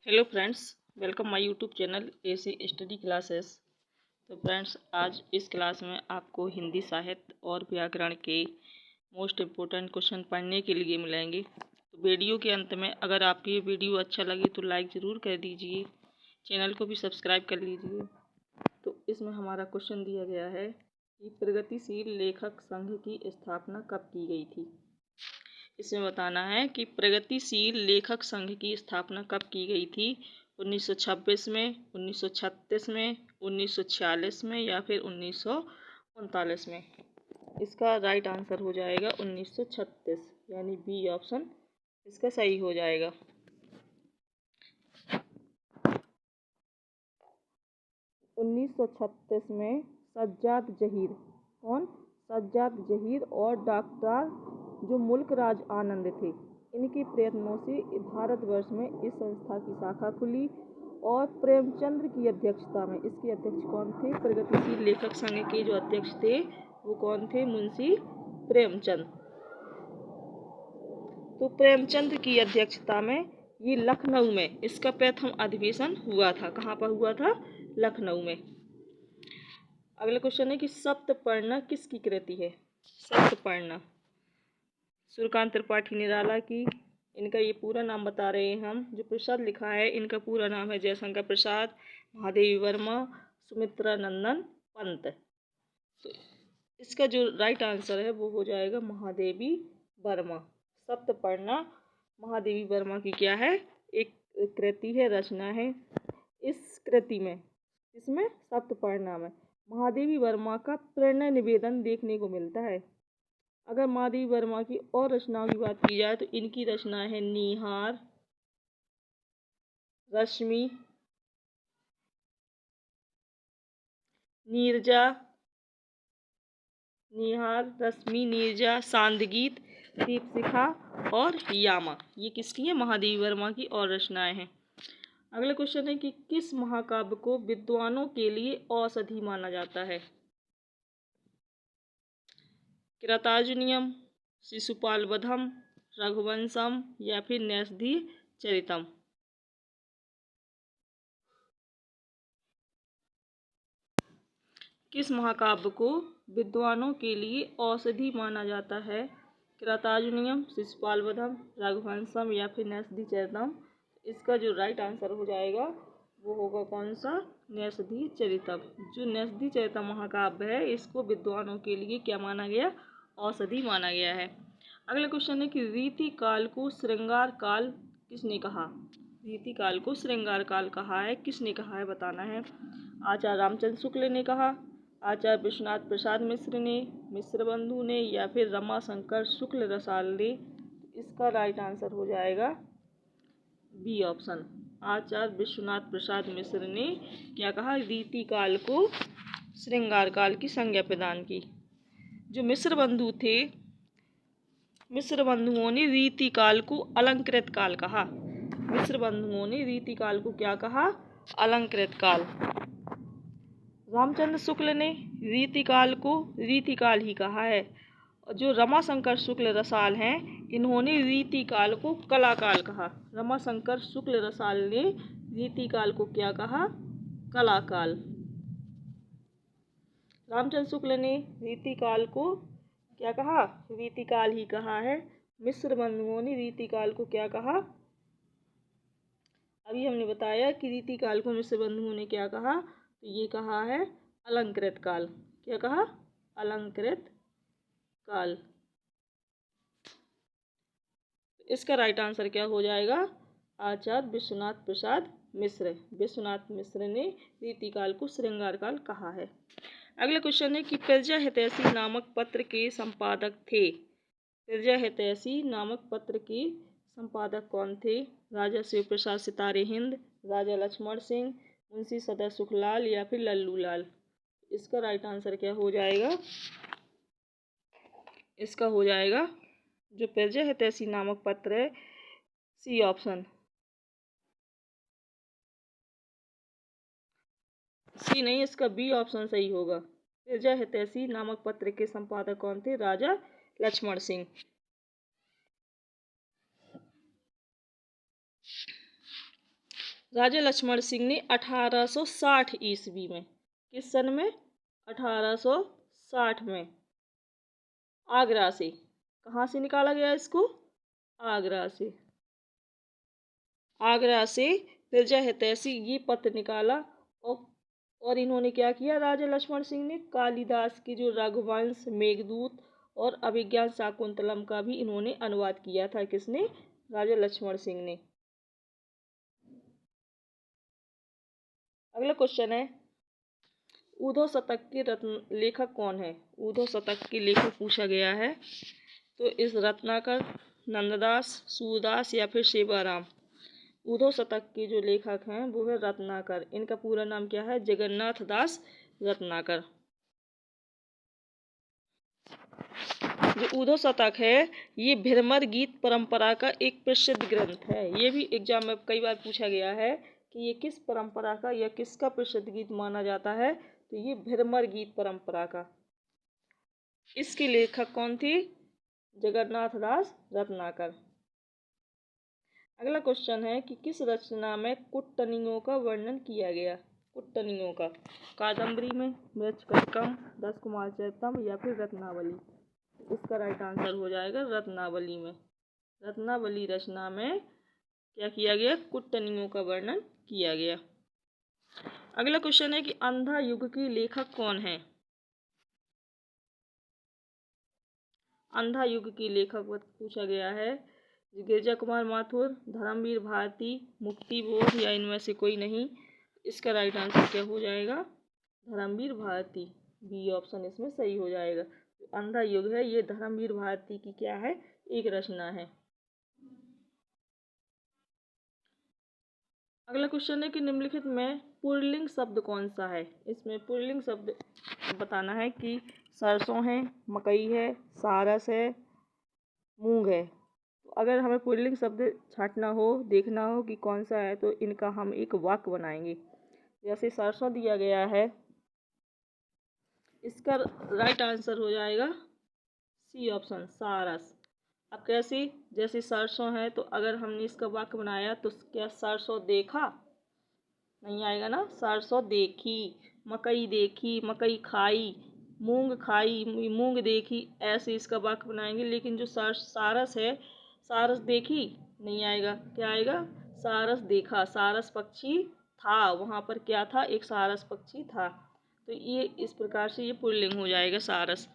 Hello friends, welcome my YouTube channel AC study classes. तो friends, आज इस class में आपको हिंदी साहित्य और व्याकरण के मोस्ट इम्पोर्टेंट क्वेश्चन पढ़ने के लिए मिलेंगे। तो वीडियो के अंत में अगर आपको ये वीडियो अच्छा लगे तो लाइक ज़रूर कर दीजिए, चैनल को भी सब्सक्राइब कर लीजिए। तो इसमें हमारा क्वेश्चन दिया गया है कि प्रगतिशील लेखक संघ की स्थापना कब की गई थी। इसमें बताना है कि प्रगतिशील लेखक संघ की स्थापना कब की गई थी। 1926 में, 1936 में, 1946 में या फिर 1939 में। इसका राइट आंसर हो जाएगा 1936, यानी बी ऑप्शन इसका सही हो जाएगा। उन्नीस सौ छत्तीस में सज्जाद जहीर, कौन? सज्जाद जहीर और डॉक्टर जो मुल्क राज आनंद थे, इनके प्रयत्नों से भारतवर्ष में इस संस्था की शाखा खुली और प्रेमचंद की अध्यक्षता में, इसके अध्यक्ष कौन थे? प्रगतिशील लेखक संघ के जो अध्यक्ष थे वो कौन थे? मुंशी प्रेमचंद। तो प्रेमचंद की अध्यक्षता में ये लखनऊ में इसका प्रथम अधिवेशन हुआ था। कहाँ पर हुआ था? लखनऊ में। अगला क्वेश्चन है कि सप्तपर्णा किसकी कृति है? सप्तपर्णा सूर्यकांत त्रिपाठी निराला की। इनका ये पूरा नाम बता रहे हैं हम। जो प्रसाद लिखा है इनका पूरा नाम है जयशंकर प्रसाद, महादेवी वर्मा, सुमित्रा नंदन पंत। तो इसका जो राइट आंसर है वो हो जाएगा महादेवी वर्मा। सप्तपर्णा महादेवी वर्मा की क्या है? एक कृति है, रचना है। इस कृति में, इसमें सप्तपर्णा में महादेवी वर्मा का प्रेरणा निवेदन देखने को मिलता है। अगर महादेवी वर्मा की और रचनाओं की बात की जाए तो इनकी रचना है नीहार, रश्मि, नीरजा, निहार, रश्मि, नीरजा, सांदगीत, दीपशिखा और यामा। ये किसकी है? महादेवी वर्मा की और रचनाएं हैं। अगला क्वेश्चन है कि किस महाकाव्य को विद्वानों के लिए औषधि माना जाता है? कृतार्जुनीयम, शिशुपाल वधम, रघुवंशम या फिर न्यसधी चरितम। किस महाकाव्य को विद्वानों के लिए औषधि माना जाता है? कृतार्जुनीयम, शिशुपाल वधम, रघुवंशम या फिर न्यसधी चरितम। इसका जो राइट आंसर हो जाएगा वो होगा कौन सा? न्यसधी चरितम। जो न्यसधी चरितम महाकाव्य है इसको विद्वानों के लिए क्या माना गया? औषधि माना गया है। अगला क्वेश्चन है कि रीति काल को श्रृंगार काल किसने कहा? रीति काल को श्रृंगार काल कहा है, किसने कहा है बताना है। आचार्य रामचंद्र शुक्ल ने कहा, आचार्य विश्वनाथ प्रसाद मिश्र ने, मिश्र बंधु ने या फिर रमाशंकर शुक्ल रसाल ने। इसका राइट आंसर हो जाएगा बी ऑप्शन, आचार्य विश्वनाथ प्रसाद मिश्र ने क्या कहा? रीति काल को श्रृंगार काल की संज्ञा प्रदान की। जो मिश्र बंधु थे, मिश्र बंधुओं ने रीति काल को अलंकृत काल कहा। मिश्र बंधुओं ने रीति काल को क्या कहा? अलंकृत काल। रामचंद्र शुक्ल ने रीतिकाल को रीतिकाल ही कहा है। जो रमाशंकर शुक्ल रसाल हैं इन्होंने रीतिकाल को कलाकाल कहा। रमाशंकर शुक्ल रसाल ने रीतिकाल को क्या कहा? कलाकाल। रामचंद्र शुक्ल ने रीतिकाल को क्या कहा? रीतिकाल ही कहा है। मिश्र बंधुओं ने रीतिकाल को क्या कहा? अभी हमने बताया कि रीतिकाल को मिश्र बंधुओं ने क्या कहा, तो ये कहा है अलंकृत काल। क्या कहा? अलंकृत काल। इसका राइट आंसर क्या हो जाएगा? आचार्य विश्वनाथ प्रसाद मिश्र। विश्वनाथ मिश्र ने रीतिकाल को श्रृंगार काल कहा है। अगला क्वेश्चन है कि प्रजा हितैषी नामक पत्र के संपादक थे। प्रजा हितैषी नामक पत्र के संपादक कौन थे? राजा शिव प्रसाद सितारे हिंद, राजा लक्ष्मण सिंह, मुंशी सदर सुखलाल या फिर लल्लू लाल। इसका राइट आंसर क्या हो जाएगा? इसका हो जाएगा जो प्रजा हितैषी नामक पत्र है, सी ऑप्शन। सी नहीं, इसका बी ऑप्शन सही होगा। प्रजा हितैषी नामक पत्र के संपादक कौन थे? राजा लक्ष्मण सिंह। राजा लक्ष्मण सिंह ने 1860 ईस्वी में, किस सन में? 1860 में आगरा से, कहाँ से निकाला गया इसको? आगरा से। आगरा से प्रजा हितैषी ये पत्र निकाला और इन्होंने क्या किया? राजा लक्ष्मण सिंह ने कालिदास की जो रघुवंश, मेघदूत और अभिज्ञान शाकुंतलम का भी इन्होंने अनुवाद किया था। किसने? राजा लक्ष्मण सिंह ने। अगला क्वेश्चन है, ऊधव शतक के रत्न लेखक कौन है? ऊधव शतक के लेखक पूछा गया है, तो इस रत्नाकर, नंददास, सूरदास या फिर सेवाराम। ऊधव शतक के जो लेखक हैं वो है रत्नाकर। इनका पूरा नाम क्या है? जगन्नाथ दास रत्नाकर। जो ऊधव शतक है ये भ्रमर गीत परंपरा का एक प्रसिद्ध ग्रंथ है। ये भी एग्जाम में कई बार पूछा गया है कि ये किस परंपरा का या किसका प्रसिद्ध गीत माना जाता है, तो ये भ्रमर गीत परंपरा का। इसके लेखक कौन थे? जगन्नाथ दास रत्नाकर। अगला क्वेश्चन है कि किस रचना में कुट्टनियों का वर्णन किया गया? कुट्टनियों का कादम्बरी में, मृच्छकटिकम, दस कुमार चरितम या फिर रत्नावली। इसका राइट आंसर हो जाएगा रत्नावली में। रत्नावली रचना में क्या किया गया? कुट्टनियों का वर्णन किया गया। अगला क्वेश्चन है कि अंधा युग के लेखक कौन है? अंधा युग के लेखक पूछा गया है, गिरजा कुमार माथुर, धर्मवीर भारती, मुक्तिबोध या इनमें से कोई नहीं। इसका राइट आंसर क्या हो जाएगा? धर्मवीर भारती। बी ऑप्शन इसमें सही हो जाएगा। तो अंधा युग है ये धर्मवीर भारती की क्या है? एक रचना है। अगला क्वेश्चन है कि निम्नलिखित में पुल्लिंग शब्द कौन सा है? इसमें पुल्लिंग शब्द बताना है कि सरसों है, मकई है, सारस है, मूंग है। तो अगर हमें पुल्लिंग शब्द छांटना हो, देखना हो कि कौन सा है, तो इनका हम एक वाक्य बनाएंगे। जैसे सरसों दिया गया है, इसका राइट आंसर हो जाएगा सी ऑप्शन, सारस। अब कैसे? जैसे सरसों है तो अगर हमने इसका वाक्य बनाया तो क्या सरसों देखा? नहीं आएगा ना। सरसों देखी, मकई देखी, मकई खाई, मूंग खाई, मूंग देखी, ऐसे इसका वाक्य बनाएंगे। लेकिन जो सारस है, सारस देखी नहीं आएगा। क्या आएगा? सारस देखा। सारस पक्षी था, वहाँ पर क्या था? एक सारस पक्षी था। तो ये इस प्रकार से ये पुल्लिंग हो जाएगा सारस।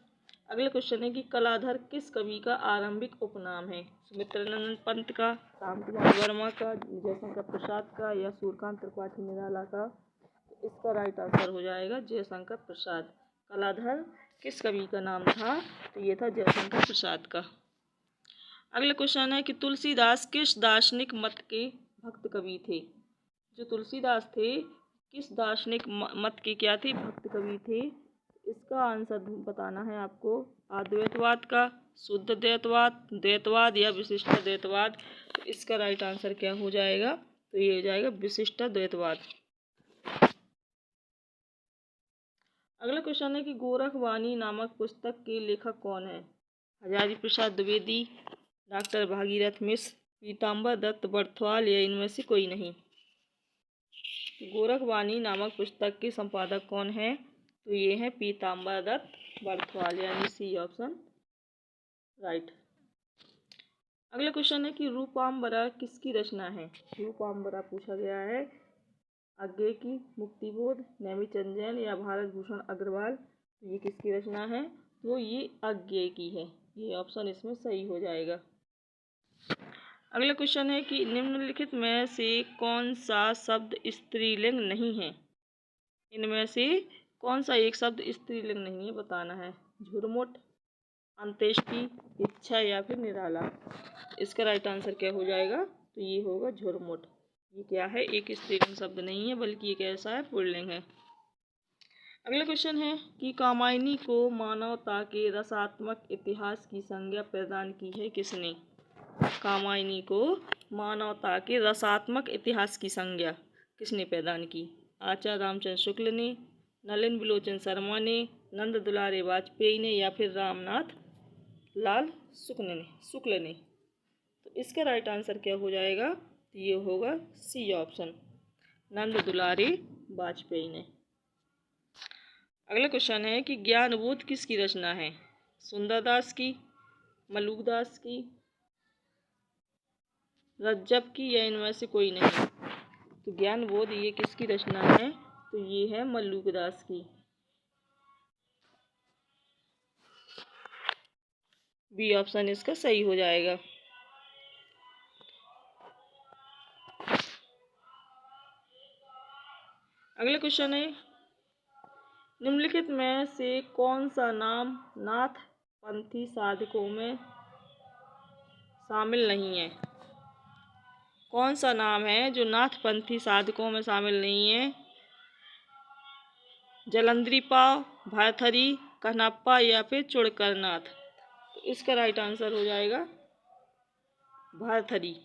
अगला क्वेश्चन है कि कलाधर किस कवि का आरंभिक उपनाम है? सुमित्रानंद पंत का, राम कुमार वर्मा का, जयशंकर प्रसाद का या सूर्यकांत त्रिपाठी निराला का? तो इसका राइट आंसर हो जाएगा जयशंकर प्रसाद। कलाधर किस कवि का नाम था? तो ये था जयशंकर प्रसाद का। अगला क्वेश्चन है कि तुलसीदास किस दार्शनिक मत के भक्त कवि थे? जो तुलसीदास थे किस दार्शनिक मत के क्या थे? भक्त कवि थे। इसका आंसर बताना है आपको, अद्वैतवाद का, शुद्ध द्वैतवाद, द्वैतवाद या विशिष्ट द्वैतवाद। तो इसका राइट आंसर क्या हो जाएगा? तो ये हो जाएगा विशिष्ट द्वैतवाद। अगला क्वेश्चन है कि गोरखवाणी नामक पुस्तक के लेखक कौन है? हजारी प्रसाद द्विवेदी, डॉक्टर भागीरथ मिश्र, पीताम्बर दत्त बर्थवाल या इनमें से कोई नहीं। गोरखवाणी नामक पुस्तक के संपादक कौन है? तो ये है पीताम्बर दत्त बर्थवाल, यानी सी ऑप्शन राइट। अगला क्वेश्चन है कि रूपाम्बरा किसकी रचना है? रूपाम्बरा पूछा गया है, आज्ञे की, मुक्तिबोध, नेमिचंद जैन या भारत भूषण अग्रवाल। तो ये किसकी रचना है? तो ये आज्ञे की है। ये ऑप्शन इसमें सही हो जाएगा। अगला क्वेश्चन है कि निम्नलिखित में से कौन सा शब्द स्त्रीलिंग नहीं है? इनमें से कौन सा एक शब्द स्त्रीलिंग नहीं है बताना है। झुरमुट, अंत्येष्टि, इच्छा या फिर निराला। इसका राइट आंसर क्या हो जाएगा? तो ये होगा झुरमुट। ये क्या है? एक स्त्रीलिंग शब्द नहीं है, बल्कि ये कैसा है? पुल्लिंग है। अगला क्वेश्चन है कि कामायनी को मानवता के रसात्मक इतिहास की संज्ञा प्रदान की है किसने? कामायनी को मानवता के रसात्मक इतिहास की संज्ञा किसने प्रदान की? आचार्य रामचंद्र शुक्ल ने, नलिन बिलोचन शर्मा ने, नंद दुलारे वाजपेयी ने या फिर रामनाथ लाल शुक्ल ने। तो इसका राइट आंसर क्या हो जाएगा? ये होगा सी ऑप्शन, नंद दुलारे वाजपेयी ने। अगला क्वेश्चन है कि ज्ञानबोध किसकी रचना है? सुंदरदास की, मलुकदास की, रज्जब की या इनमें से कोई नहीं? तो ज्ञानबोध ये किसकी रचना है? तो ये है मलुकदास की। बी ऑप्शन इसका सही हो जाएगा। अगला क्वेश्चन है निम्नलिखित में से कौन सा नाम नाथ पंथी साधकों में शामिल नहीं है? कौन सा नाम है जो नाथ पंथी साधकों में शामिल नहीं है? जलंधरी पाव, भरथरी, कन्हप्पा या फिर चुड़करनाथ? तो इसका राइट आंसर हो जाएगा भरथरी।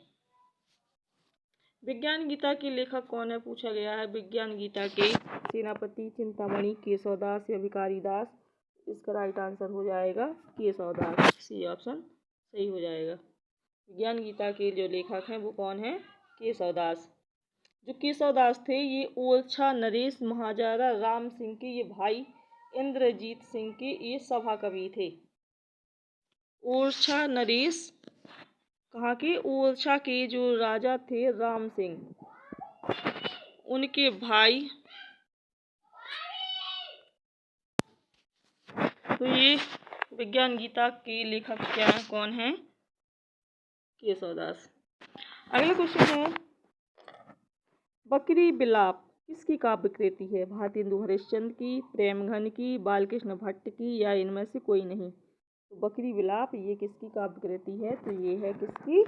विज्ञान गीता के लेखक कौन है पूछा गया है। विज्ञान गीता के सेनापति, चिंतामणि, केशवदास या भिखारी दास? इसका राइट आंसर हो जाएगा केशवदास। सी ऑप्शन सही हो जाएगा। विज्ञान गीता के जो लेखक हैं वो कौन है? केशवदास। जो केशवदास थे ये ओरछा नरेश महाराजा राम सिंह के ये भाई इंद्रजीत सिंह के ये सभा कवि थे। ओरछा नरेश कहाँ के? ओरछा के जो राजा थे राम सिंह, उनके भाई। तो ये विज्ञान गीता के लेखक क्या है, कौन है? केशवदास। अगला क्वेश्चन है बकरी बिलाप किसकी काव्य कृति है? भारतेंदु हरिश्चंद्र की, प्रेमघन की, बालकृष्ण भट्ट की या इनमें से कोई नहीं? तो बकरी बिलाप ये किसकी काव्य कृति है? तो ये है किसकी?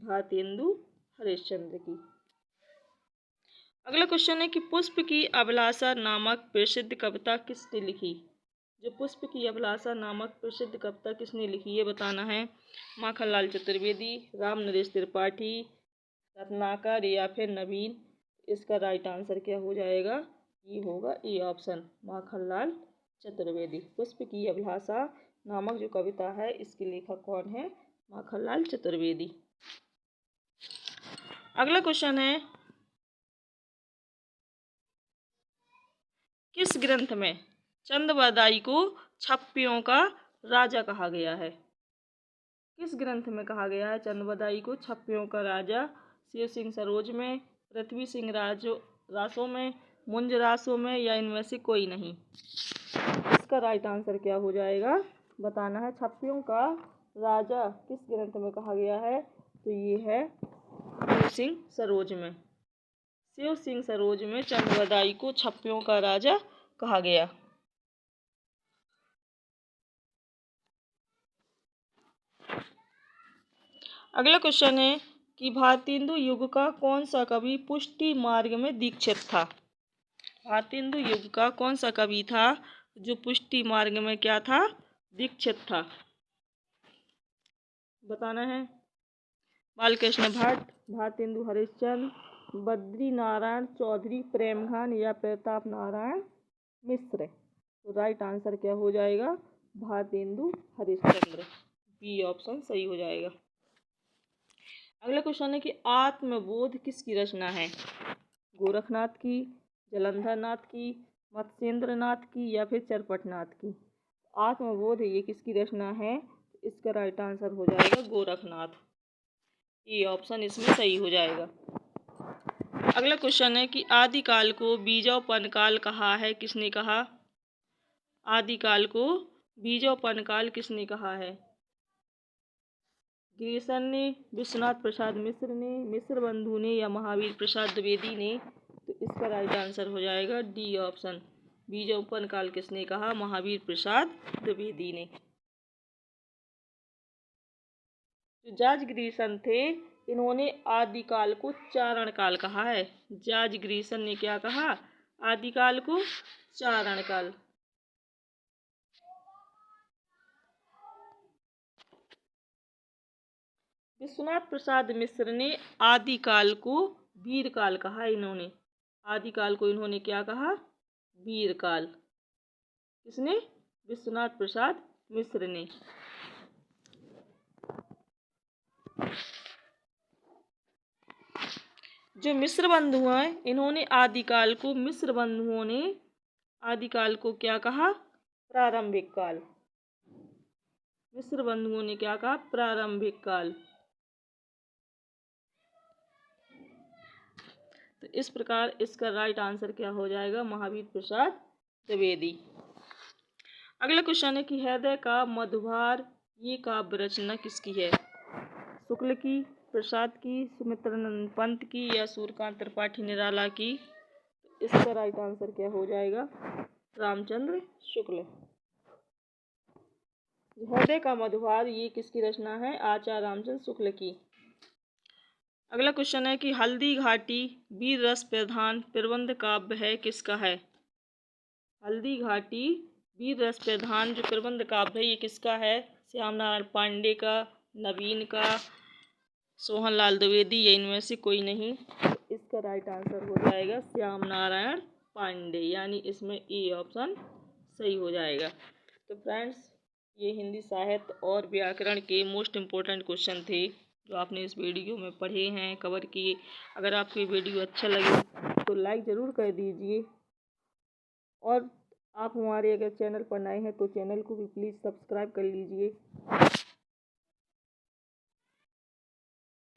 भारतेंदु हरिश्चंद्र की। अगला क्वेश्चन है कि पुष्प की अभिलाषा नामक प्रसिद्ध कविता किसने लिखी? जो पुष्प की अभिलाषा नामक प्रसिद्ध कविता किसने लिखी ये बताना है। माखनलाल चतुर्वेदी, राम नरेश त्रिपाठी, रत्नाकर या फिर नवीन? इसका राइट आंसर क्या हो जाएगा? ये होगा ए ऑप्शन, माखनलाल चतुर्वेदी। पुष्प की अभिलाषा नामक जो कविता है इसके लेखक कौन है? माखनलाल चतुर्वेदी। अगला क्वेश्चन है किस ग्रंथ में चंद-बरदाई को छप्पियों का राजा कहा गया है? किस ग्रंथ में कहा गया है चंद-बरदाई को छप्पियों का राजा? शिव सिंह सरोज में, पृथ्वी सिंह रासों में, मुंज रासों में या इनमें से कोई नहीं? इसका राइट आंसर क्या हो जाएगा बताना है। छप्पियों का राजा किस ग्रंथ में कहा गया है? तो ये है शिव सिंह सरोज में। शिव सिंह सरोज में चंद-बरदाई को छप्पियों का राजा कहा गया। अगला क्वेश्चन है कि भारतेंदु युग का कौन सा कवि पुष्टि मार्ग में दीक्षित था? भारतेंदु युग का कौन सा कवि था जो पुष्टि मार्ग में क्या था? दीक्षित था। बताना है। बालकृष्ण भट्ट, भारतेंदु हरिश्चंद्र, बद्री नारायण चौधरी, प्रेमघन या प्रताप नारायण मिश्र? तो राइट आंसर क्या हो जाएगा? भारतेंदु हरिश्चंद्र। बी ऑप्शन सही हो जाएगा। अगला क्वेश्चन है कि आत्मबोध किसकी रचना है? गोरखनाथ की, जलंधर नाथ की, मत्स्येंद्र नाथ की या फिर चरपटनाथ की? आत्मबोध ये किसकी रचना है? इसका राइट आंसर हो जाएगा गोरखनाथ। ये ऑप्शन इसमें सही हो जाएगा। अगला क्वेश्चन है कि आदिकाल को बीजोपन काल कहा है, किसने कहा? आदिकाल को बीजोपन काल किसने कहा है? गिरीशन ने, विश्वनाथ प्रसाद मिश्र ने, मिश्र बंधु ने या महावीर प्रसाद द्विवेदी ने? तो इसका राइट आंसर हो जाएगा डी ऑप्शन, बीजोपन काल किसने कहा? महावीर प्रसाद द्विवेदी ने। जो जॉर्ज ग्रीसन थे इन्होंने आदिकाल को चारण काल कहा है। जॉर्ज ग्रीसन ने क्या कहा? आदिकाल को चारण काल। विश्वनाथ प्रसाद मिश्र ने आदिकाल को वीरकाल कहा। इन्होंने आदिकाल को इन्होंने क्या कहा? वीरकाल। किसने? विश्वनाथ प्रसाद मिश्र ने। जो मिस्र बंधु हैं इन्होंने आदिकाल को मिस्र बंधुओं ने आदिकाल को क्या कहा? प्रारंभिक काल। मिस्र बंधुओं ने क्या कहा? प्रारंभिक काल। तो इस प्रकार इसका राइट आंसर क्या हो जाएगा? महावीर प्रसाद द्विवेदी। अगला क्वेश्चन है कि हृदय का मधुभार ये काव्य रचना किसकी है? शुक्ल की, प्रसाद की, सुमित्रानंद पंत की या सूर्यकांत त्रिपाठी निराला की? इसका राइट आंसर क्या हो जाएगा? रामचंद्र शुक्ल। हृदय का मधुभार ये किसकी रचना है? आचार्य रामचंद्र शुक्ल की। अगला क्वेश्चन है कि हल्दी घाटी वीर रस प्रधान प्रबंध काव्य है किसका है? हल्दी घाटी वीर रस प्रधान जो प्रबंध काव्य है ये किसका है? श्याम नारायण पांडे का, नवीन का, सोहनलाल द्विवेदी या इनमें से कोई नहीं। तो इसका राइट आंसर हो जाएगा श्याम नारायण पांडे, यानी इसमें ए ऑप्शन सही हो जाएगा। तो फ्रेंड्स ये हिंदी साहित्य और व्याकरण के मोस्ट इम्पोर्टेंट क्वेश्चन थे जो आपने इस वीडियो में पढ़े हैं, कवर किए। अगर आपको ये वीडियो अच्छा लगे तो लाइक ज़रूर कर दीजिए, और आप हमारे अगर चैनल पर नए हैं तो चैनल को भी प्लीज़ सब्सक्राइब कर लीजिए।